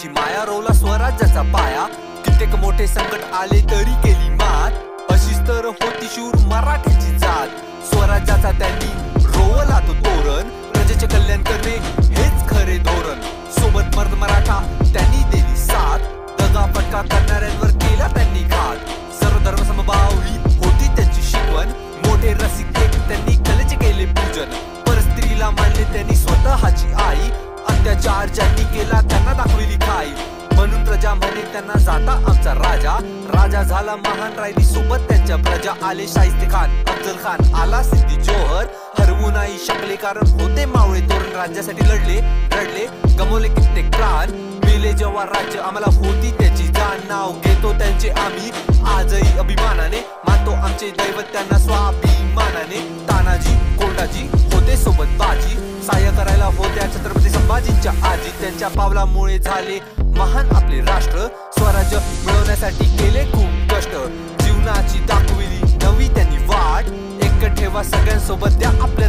त्यांची माया रोवला स्वराज्याचा पाया। कित्येक मोठे संकट आले तरी केली मात, अशीच तर होती शूर मराठ्याची जात। स्वराज्याचा त्यांनी रोवला तो तोरण, प्रजेचे कल्याण करणे हेच खरे धोरण। सोबत मर्द मराठा त्यांनी दिली साथ, दगा फटका करणाऱ्यांवर केला त्यांनी घात। सर्वधर्म समभाव ही होती त्यांची शिकवण, मोठे रसिक त्यांनी कलेचे केले पूजन। परस्त्रीला मानले त्यांनी स्वतःची आई, अत्याचार ज्यांनी केला त्यांना दाखविली खाई। म्हणून प्रजा म्हणे त्यांना जाता आमचा राजा, राजा झाला महान राहिली सोबत त्यांच्या प्रजा। आले शाहिस्ते खान, अफजल खान, आला सिद्दी जोहर, हरवू नाही शकले कारण होते मावळे तोरण। राज्यासाठी लढले रडले गमवले कित्येक प्राण, मेले जेव्हा राज्य आम्हाला होती त्याची जाण। नाव घेतो त्यांचे आम्ही आजही अभिमानाने, मानतो आमचे दैवत त्यांना स्वाभिमानाने। तानाजी कोंडाजी होते सोबत बाजी, सहाय्य करायला होत्या छत्रपती संभाजींच्या आजी। त्यांच्या पावलामुळे झाले महान आपले राष्ट्र, स्वराज्य मिळवण्यासाठी केले खूप कष्ट। जीवनाची दाखविली नवी त्यांनी वाट, एक ठेवा सगळ्यांसोबत द्या आपल्या